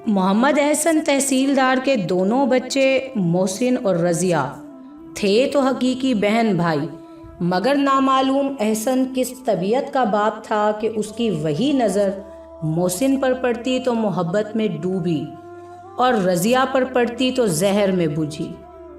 محمد احسن تحصیلدار کے دونوں بچے محسن اور رضیہ تھے تو حقیقی بہن بھائی، مگر نامعلوم احسن کس طبیعت کا باپ تھا کہ اس کی وہی نظر محسن پر پڑتی تو محبت میں ڈوبی اور رضیہ پر پڑتی تو زہر میں بجھی۔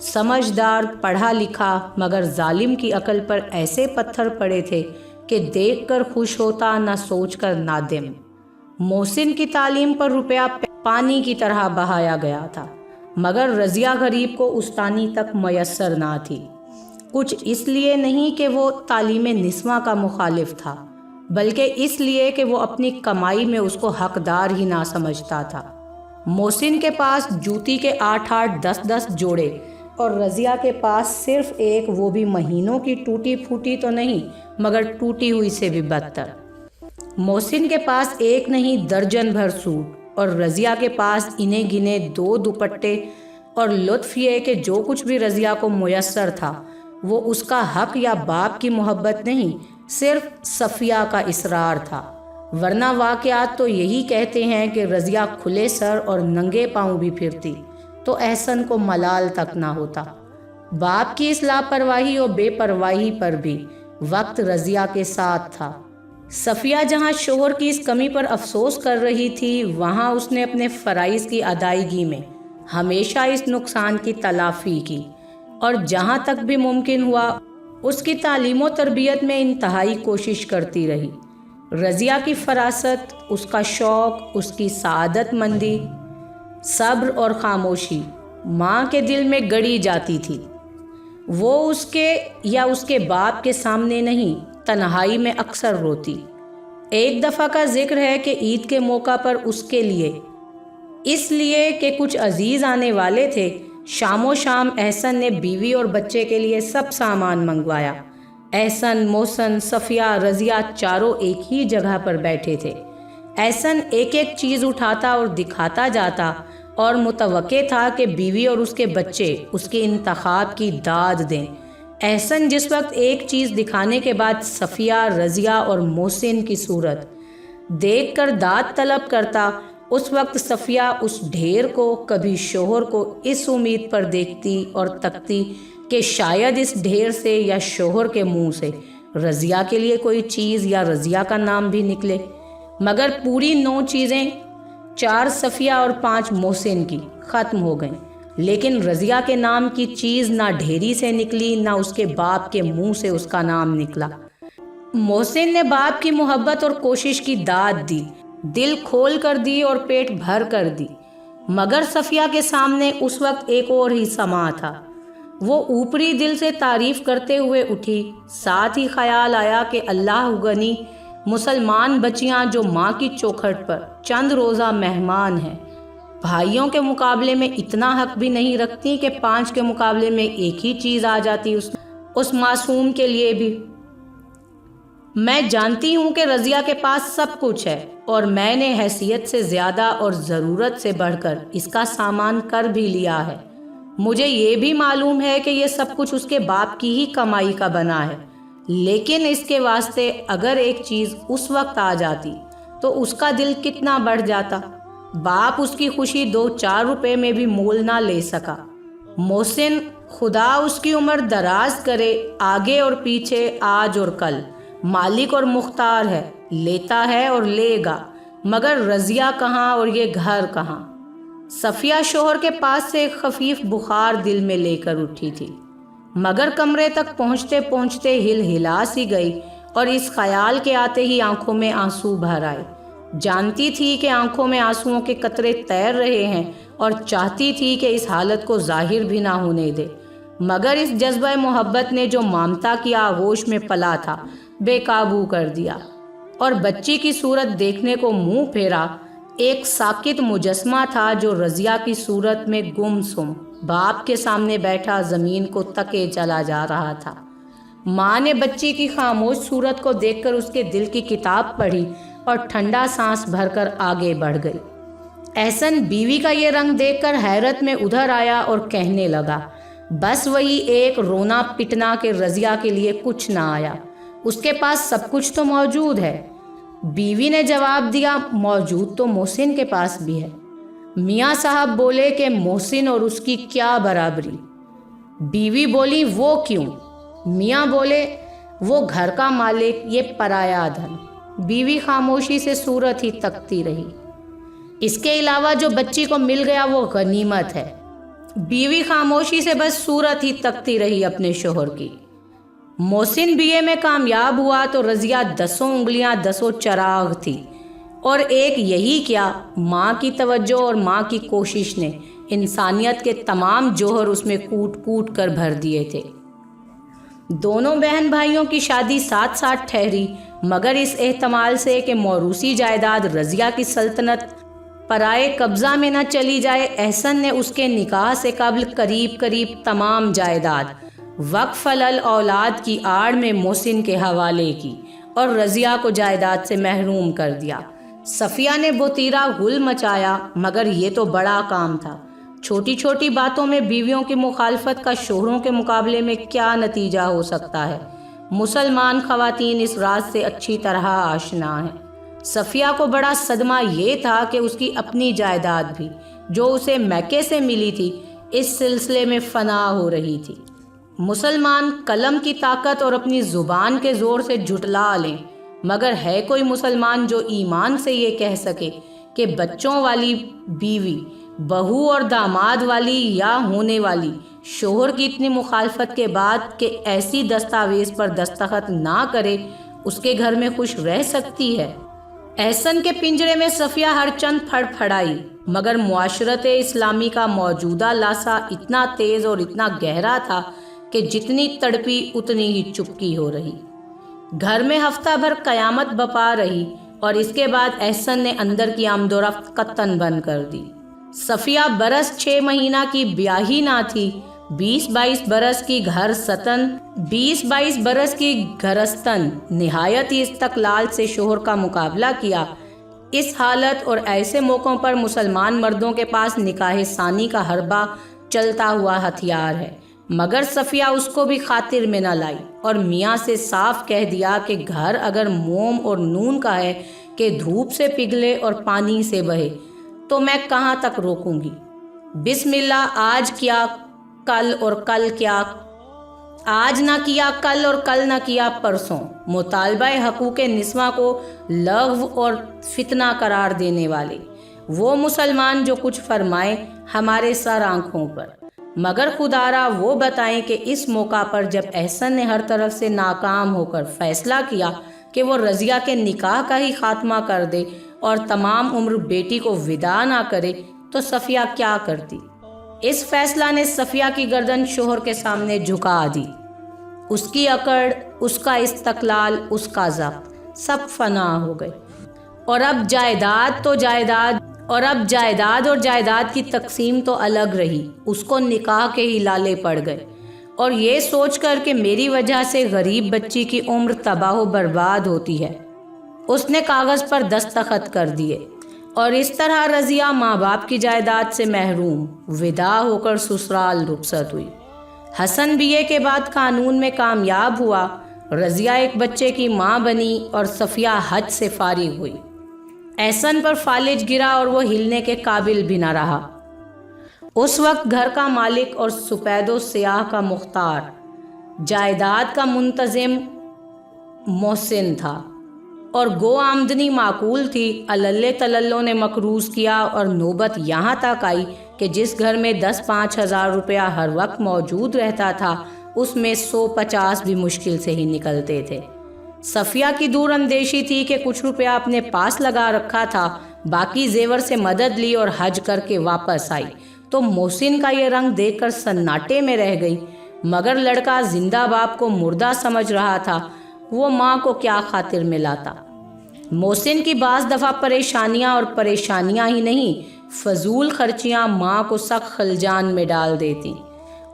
سمجھدار، پڑھا لکھا، مگر ظالم کی عقل پر ایسے پتھر پڑے تھے کہ دیکھ کر خوش ہوتا، نہ سوچ کر نادم۔ محسن کی تعلیم پر روپیہ پانی کی طرح بہایا گیا تھا، مگر رضیہ غریب کو استانی تک میسر نہ تھی۔ کچھ اس لیے نہیں کہ وہ تعلیم نسواں کا مخالف تھا، بلکہ اس لیے کہ وہ اپنی کمائی میں اس کو حقدار ہی نہ سمجھتا تھا۔ محسن کے پاس جوتی کے 8 10 جوڑے اور رضیہ کے پاس صرف ایک، وہ بھی مہینوں کی ٹوٹی پھوٹی تو نہیں مگر ٹوٹی ہوئی سے بھی بدتر۔ محسن کے پاس ایک نہیں درجن بھر سوٹ اور رضیہ کے پاس انہیں گنے 2 دوپٹے، اور لطف یہ کہ جو کچھ بھی رضیہ کو میسر تھا وہ اس کا حق یا باپ کی محبت نہیں، صرف صفیہ کا اصرار تھا، ورنہ واقعات تو یہی کہتے ہیں کہ رضیہ کھلے سر اور ننگے پاؤں بھی پھرتی تو احسن کو ملال تک نہ ہوتا۔ باپ کی اس لاپرواہی اور بے پرواہی پر بھی وقت رضیہ کے ساتھ تھا۔ صفیہ جہاں شوہر کی اس کمی پر افسوس کر رہی تھی، وہاں اس نے اپنے فرائض کی ادائیگی میں ہمیشہ اس نقصان کی تلافی کی، اور جہاں تک بھی ممکن ہوا اس کی تعلیم و تربیت میں انتہائی کوشش کرتی رہی۔ رضیہ کی فراست، اس کا شوق، اس کی سعادت مندی، صبر اور خاموشی ماں کے دل میں گڑی جاتی تھی۔ وہ اس کے یا اس کے باپ کے سامنے نہیں، تنہائی میں اکثر روتی۔ ایک دفعہ کا ذکر ہے کہ عید کے موقع پر اس کے لیے، اس لیے کہ کچھ عزیز آنے والے تھے، شام و شام احسن نے بیوی اور بچے کے لیے سب سامان منگوایا۔ احسن، محسن، صفیہ، رضیہ چاروں ایک ہی جگہ پر بیٹھے تھے۔ احسن ایک ایک چیز اٹھاتا اور دکھاتا جاتا اور متوقع تھا کہ بیوی اور اس کے بچے اس کے انتخاب کی داد دیں۔ احسن جس وقت ایک چیز دکھانے کے بعد صفیہ، رضیہ اور محسن کی صورت دیکھ کر داد طلب کرتا، اس وقت صفیہ اس ڈھیر کو، کبھی شوہر کو اس امید پر دیکھتی اور تکتی کہ شاید اس ڈھیر سے یا شوہر کے منہ سے رضیہ کے لیے کوئی چیز یا رضیہ کا نام بھی نکلے، مگر پوری 9 چیزیں 4 صفیہ اور 5 محسن کی ختم ہو گئیں، لیکن رضیہ کے نام کی چیز نہ ڈھیری سے نکلی، نہ اس کے باپ کے منہ سے اس کا نام نکلا۔ محسن نے باپ کی محبت اور کوشش کی داد دی، دل کھول کر دی اور پیٹ بھر کر دی، مگر صفیہ کے سامنے اس وقت ایک اور ہی سما تھا۔ وہ اوپری دل سے تعریف کرتے ہوئے اٹھی، ساتھ ہی خیال آیا کہ اللہ غنی، مسلمان بچیاں جو ماں کی چوکھٹ پر چند روزہ مہمان ہیں، بھائیوں کے مقابلے میں اتنا حق بھی نہیں رکھتی کہ 5 کے مقابلے میں ایک ہی چیز آ جاتی اس معصوم کے لیے بھی۔ میں جانتی ہوں کہ رضیہ کے پاس سب کچھ ہے، اور میں نے حیثیت سے زیادہ اور ضرورت سے بڑھ کر اس کا سامان کر بھی لیا ہے۔ مجھے یہ بھی معلوم ہے کہ یہ سب کچھ اس کے باپ کی ہی کمائی کا بنا ہے، لیکن اس کے واسطے اگر ایک چیز اس وقت آ جاتی تو اس کا دل کتنا بڑھ جاتا۔ باپ اس کی خوشی 2-4 روپے میں بھی مول نہ لے سکا۔ محسن، خدا اس کی عمر دراز کرے، آگے اور پیچھے، آج اور کل، مالک اور مختار ہے، لیتا ہے اور لے گا، مگر رضیہ کہاں اور یہ گھر کہاں؟ صفیہ شوہر کے پاس سے ایک خفیف بخار دل میں لے کر اٹھی تھی، مگر کمرے تک پہنچتے پہنچتے ہل ہلا سی گئی، اور اس خیال کے آتے ہی آنکھوں میں آنسو بھر آئے۔ جانتی تھی کہ آنکھوں میں آنسوؤں کے قطرے تیر رہے ہیں، اور چاہتی تھی کہ اس حالت کو ظاہر بھی نہ ہونے دے، مگر اس جذبہ محبت نے جو مامتا کی آغوش میں پلا تھا بے قابو کر دیا، اور بچی کی صورت دیکھنے کو منہ پھیرا۔ ایک ساکت مجسمہ تھا جو رضیہ کی صورت میں گم سم باپ کے سامنے بیٹھا زمین کو تکے چلا جا رہا تھا۔ ماں نے بچی کی خاموش صورت کو دیکھ کر اس کے دل کی کتاب پڑھی اور ٹھنڈا سانس بھر کر آگے بڑھ گئی۔ احسن بیوی کا یہ رنگ دیکھ کر حیرت میں ادھر آیا اور کہنے لگا، بس وہی ایک رونا پٹنا کہ رضیہ کے لیے کچھ نہ آیا، اس کے پاس سب کچھ تو موجود ہے۔ بیوی نے جواب دیا، موجود تو محسن کے پاس بھی ہے، میاں صاحب بولے کہ محسن اور اس کی کیا برابری؟ بیوی بولی وہ کیوں؟ میاں بولے وہ گھر کا مالک، یہ پرایا دھن۔ بیوی خاموشی سے صورت ہی تکتی رہی۔ اس کے علاوہ جو بچی کو مل گیا وہ غنیمت ہے۔ بیوی خاموشی سے بس صورت ہی تکتی رہی اپنے شوہر کی۔ محسن BA میں کامیاب ہوا تو رضیہ 10 انگلیاں 10 چراغ تھی، اور ایک یہی کیا، ماں کی توجہ اور ماں کی کوشش نے انسانیت کے تمام جوہر اس میں کوٹ کوٹ کر بھر دیے تھے۔ دونوں بہن بھائیوں کی شادی ساتھ ساتھ ٹھہری، مگر اس احتمال سے کہ موروثی جائیداد رضیہ کی سلطنت پرائے قبضہ میں نہ چلی جائے، احسن نے اس کے نکاح سے قبل قریب قریب تمام جائیداد وقف الاولاد کی آڑ میں محسن کے حوالے کی اور رضیہ کو جائیداد سے محروم کر دیا۔ صفیہ نے بوتیرا غل مچایا، مگر یہ تو بڑا کام تھا۔ چھوٹی چھوٹی باتوں میں بیویوں کی مخالفت کا شوہروں کے مقابلے میں کیا نتیجہ ہو سکتا ہے؟ مسلمان خواتین اس راز سے اچھی طرح آشنا ہیں۔ صفیہ کو بڑا صدمہ یہ تھا کہ اس کی اپنی جائیداد بھی، جو اسے میکے سے ملی تھی، اس سلسلے میں فنا ہو رہی تھی۔ مسلمان قلم کی طاقت اور اپنی زبان کے زور سے جھٹلا لیں، مگر ہے کوئی مسلمان جو ایمان سے یہ کہہ سکے کہ بچوں والی بیوی، بہو اور داماد والی یا ہونے والی شوہر کی اتنی مخالفت کے بعد کہ ایسی دستاویز پر دستخط نہ کرے، اس کے گھر میں خوش رہ سکتی ہے؟ احسن کے پنجرے میں صفیہ ہر چند پھڑ پھڑائی، مگر معاشرت اسلامی کا موجودہ لاسا اتنا تیز اور اتنا گہرا تھا کہ جتنی تڑپی اتنی ہی چپکی ہو رہی۔ گھر میں ہفتہ بھر قیامت بپا رہی، اور اس کے بعد احسن نے اندر کی آمد و رفت قطعاً بند کر دی۔ صفیہ برس 6 مہینہ کی بیاہی نہ تھی، 20-22 برس کی گھرستن نہایت ہی استقلال سے شوہر کا مقابلہ کیا۔ اس حالت اور ایسے موقعوں پر مسلمان مردوں کے پاس نکاح ثانی کا حربہ چلتا ہوا ہتھیار ہے، مگر صفیہ اس کو بھی خاطر میں نہ لائی اور میاں سے صاف کہہ دیا کہ گھر اگر موم اور نون کا ہے کہ دھوپ سے پگھلے اور پانی سے بہے تو میں کہاں تک روکوں گی؟ بسم اللہ، آج کیا کل اور کل کیا، آج نہ کیا کل اور کل نہ کیا پرسوں۔ مطالبہ حقوق نسواں کو لغو اور فتنہ قرار دینے والے وہ مسلمان جو کچھ فرمائیں ہمارے سر آنکھوں پر، مگر خدارا وہ بتائیں کہ اس موقع پر جب احسن نے ہر طرف سے ناکام ہو کر فیصلہ کیا کہ وہ رضیہ کے نکاح کا ہی خاتمہ کر دے اور تمام عمر بیٹی کو وداع نہ کرے، تو صفیہ کیا کرتی؟ اس فیصلہ نے صفیہ کی گردن شوہر کے سامنے جھکا دی۔ اس کی اکڑ، اس کا استقلال، اس کا ضبط سب فنا ہو گئے، اور اب جائیداد کی تقسیم تو الگ رہی، اس کو نکاح کے ہی لالے پڑ گئے، اور یہ سوچ کر کہ میری وجہ سے غریب بچی کی عمر تباہ و برباد ہوتی ہے، اس نے کاغذ پر دستخط کر دیے، اور اس طرح رضیہ ماں باپ کی جائیداد سے محروم وداع ہو کر سسرال رخصت ہوئی۔ حسن BA کے بعد قانون میں کامیاب ہوا، رضیہ ایک بچے کی ماں بنی اور صفیہ حج سے فارغ ہوئی۔ احسن پر فالج گرا اور وہ ہلنے کے قابل بھی نہ رہا۔ اس وقت گھر کا مالک اور سپید و سیاہ کا مختار، جائیداد کا منتظم محسن تھا، اور گو آمدنی معقول تھی۔ اللہ تللو نے مقروض کیا، اور نوبت یہاں تک آئی کہ جس گھر میں 10-5 ہزار روپیہ ہر وقت موجود رہتا تھا، اس میں 150 بھی مشکل سے ہی نکلتے تھے۔ صفیہ کی دور اندیشی تھی کہ کچھ روپیہ اپنے پاس لگا رکھا تھا، باقی زیور سے مدد لی اور حج کر کے واپس آئی تو محسن کا یہ رنگ دیکھ کر سناٹے میں رہ گئی، مگر لڑکا زندہ باپ کو مردہ سمجھ رہا تھا، وہ ماں کو کیا خاطر میں لاتا۔ محسن کی بعض دفعہ پریشانیاں ہی نہیں، فضول خرچیاں ماں کو سخت خلجان میں ڈال دیتی،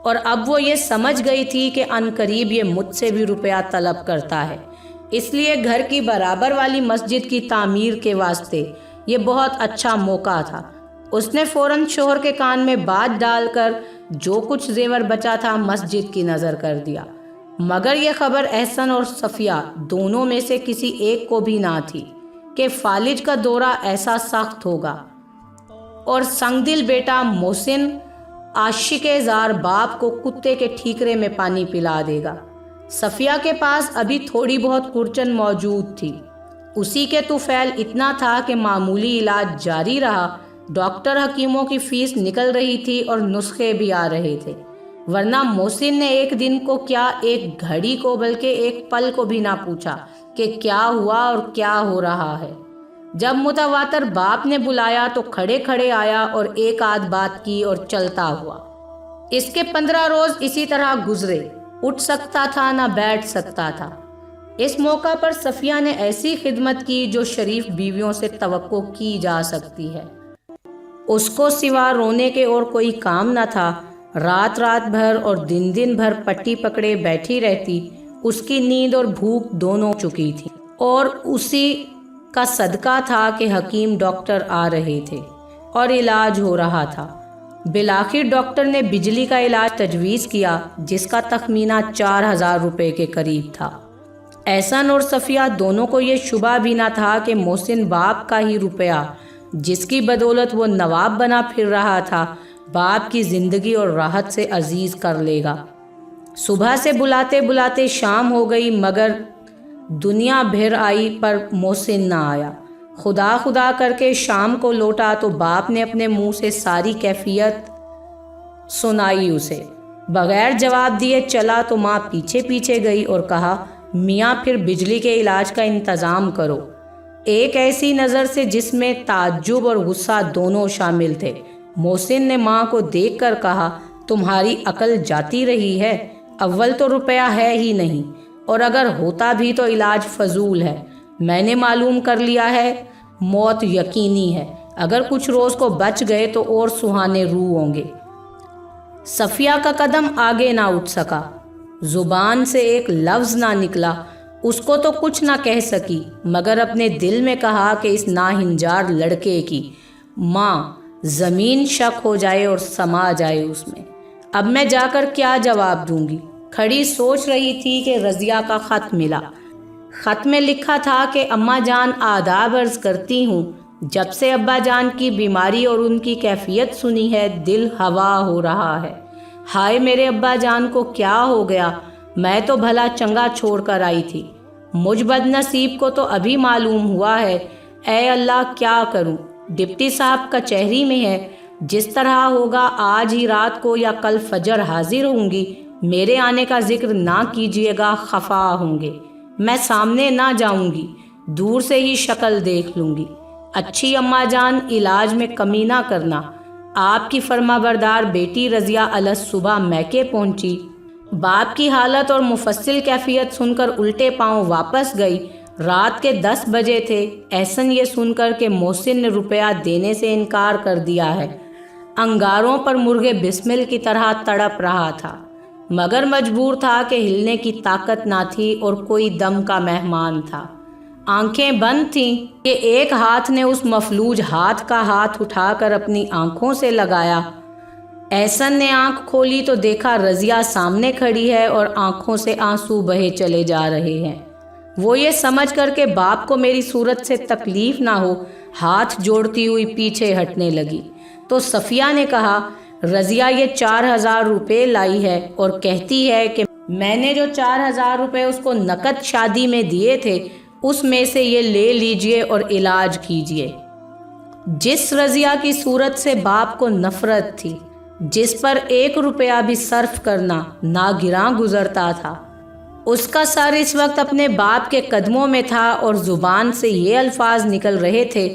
اور اب وہ یہ سمجھ گئی تھی کہ عنقریب یہ مجھ سے بھی روپیہ طلب کرتا ہے، اس لیے گھر کی برابر والی مسجد کی تعمیر کے واسطے یہ بہت اچھا موقع تھا۔ اس نے فوراً شوہر کے کان میں بات ڈال کر جو کچھ زیور بچا تھا مسجد کی نظر کر دیا، مگر یہ خبر احسن اور صفیہ دونوں میں سے کسی ایک کو بھی نہ تھی کہ فالج کا دورہ ایسا سخت ہوگا۔ اور سنگدل بیٹا محسن عاشق زار باپ کو کتے کے ٹھیکرے میں پانی پلا دے گا۔ صفیہ کے پاس ابھی تھوڑی بہت کرچن موجود تھی، اسی کے طفیل اتنا تھا کہ معمولی علاج جاری رہا، ڈاکٹر حکیموں کی فیس نکل رہی تھی اور نسخے بھی آ رہے تھے، ورنہ محسن نے ایک دن کو کیا، ایک گھڑی کو بلکہ ایک پل کو بھی نہ پوچھا کہ کیا ہوا اور کیا ہو رہا ہے۔ جب متواتر باپ نے بلایا تو کھڑے کھڑے آیا اور ایک آدھ بات کی اور چلتا ہوا۔ اس کے 15 روز اسی طرح گزرے، اٹھ سکتا تھا نہ بیٹھ سکتا تھا۔ اس موقع پر صفیہ نے ایسی خدمت کی جو شریف بیویوں سے توقع کی جا سکتی ہے۔ اس کو سوا رونے کے اور کوئی کام نہ تھا، رات رات بھر اور دن دن بھر پٹی پکڑے بیٹھی رہتی، اس کی نیند اور بھوک دونوں چکی تھی، اور اسی کا صدقہ تھا کہ حکیم ڈاکٹر آ رہے تھے اور علاج ہو رہا تھا۔ بالآخر ڈاکٹر نے بجلی کا علاج تجویز کیا جس کا تخمینہ 4000 روپے کے قریب تھا۔ احسن اور صفیہ دونوں کو یہ شبہ بھی نہ تھا کہ محسن باپ کا ہی روپیہ جس کی بدولت وہ نواب بنا پھر رہا تھا، باپ کی زندگی اور راحت سے عزیز کر لے گا۔ صبح سے بلاتے بلاتے شام ہو گئی مگر دنیا بھر آئی پر محسن نہ آیا۔ خدا خدا کر کے شام کو لوٹا تو باپ نے اپنے منہ سے ساری کیفیت سنائی اسے۔ بغیر جواب دیے چلا تو ماں پیچھے پیچھے گئی اور کہا، میاں پھر بجلی کے علاج کا انتظام کرو، ایک ایسی نظر سے جس میں تعجب اور غصہ دونوں شامل تھے۔ محسن نے ماں کو دیکھ کر کہا، تمہاری عقل جاتی رہی ہے، اول تو روپیہ ہے ہی نہیں، اور اگر ہوتا بھی تو علاج فضول ہے، میں نے معلوم کر لیا ہے، موت یقینی ہے، اگر کچھ روز کو بچ گئے تو اور سہانے روح ہوں گے۔ صفیہ کا قدم آگے نہ اٹھ سکا، زبان سے ایک لفظ نہ نکلا، اس کو تو کچھ نہ کہہ سکی مگر اپنے دل میں کہا کہ اس ناہنجار لڑکے کی ماں زمین شک ہو جائے اور سما جائے اس میں، اب میں جا کر کیا جواب دوں گی۔ کھڑی سوچ رہی تھی کہ رضیہ کا خط ملا۔ خط میں لکھا تھا کہ اماں جان آداب عرض کرتی ہوں، جب سے ابا جان کی بیماری اور ان کی کیفیت سنی ہے دل ہوا ہو رہا ہے۔ ہائے میرے ابا جان کو کیا ہو گیا، میں تو بھلا چنگا چھوڑ کر آئی تھی، مجھ بد نصیب کو تو ابھی معلوم ہوا ہے، اے اللہ کیا کروں۔ ڈپٹی صاحب کچہری میں ہے، جس طرح ہوگا آج ہی رات کو یا کل فجر حاضر ہوں گی، میرے آنے کا ذکر نہ کیجیے گا، خفا ہوں گے، میں سامنے نہ جاؤں گی، دور سے ہی شکل دیکھ لوں گی۔ اچھی اماں جان علاج میں کمی نہ کرنا۔ آپ کی فرما بردار بیٹی رضیہ الصبح میکے پہنچی، باپ کی حالت اور مفصل کیفیت سن کر الٹے پاؤں واپس گئی۔ رات کے 10 بجے تھے۔ احسن یہ سن کر کہ محسن نے روپیہ دینے سے انکار کر دیا ہے، انگاروں پر مرغے بسمل کی طرح تڑپ رہا تھا، مگر مجبور تھا کہ ہلنے کی طاقت نہ تھی اور کوئی دم کا مہمان تھا۔ آنکھیں بند تھیں کہ ایک ہاتھ نے اس مفلوج ہاتھ کا ہاتھ اٹھا کر اپنی آنکھوں سے لگایا۔ احسن نے آنکھ کھولی تو دیکھا رضیہ سامنے کھڑی ہے اور آنکھوں سے آنسو بہے چلے جا رہے ہیں۔ وہ یہ سمجھ کر کہ باپ کو میری صورت سے تکلیف نہ ہو، ہاتھ جوڑتی ہوئی پیچھے ہٹنے لگی تو صفیہ نے کہا، رضیہ یہ 4000 روپے لائی ہے اور کہتی ہے کہ میں نے جو 4000 روپے اس کو نقد شادی میں دیے تھے اس میں سے یہ لے لیجئے اور علاج کیجئے۔ جس رضیہ کی صورت سے باپ کو نفرت تھی، جس پر 1 روپیہ بھی صرف کرنا ناگراں گزرتا تھا، اس کا سر اس وقت اپنے باپ کے قدموں میں تھا اور زبان سے یہ الفاظ نکل رہے تھے،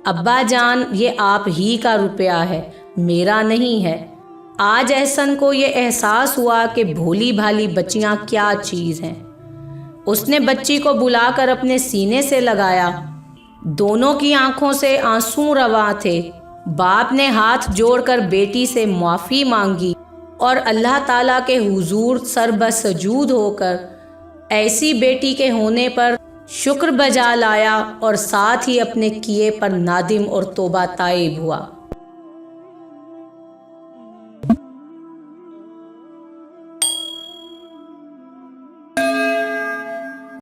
ابا جان یہ آپ ہی کا روپیہ ہے، میرا نہیں ہے۔ آج احسن کو یہ احساس ہوا کہ بھولی بھالی بچیاں کیا چیز ہیں۔ اس نے بچی کو بلا کر اپنے سینے سے لگایا، دونوں کی آنکھوں سے آنسو رواں تھے۔ باپ نے ہاتھ جوڑ کر بیٹی سے معافی مانگی اور اللہ تعالیٰ کے حضور سر بسجود ہو کر ایسی بیٹی کے ہونے پر شکر بجا لایا اور ساتھ ہی اپنے کیے پر نادم اور توبہ تائب ہوا۔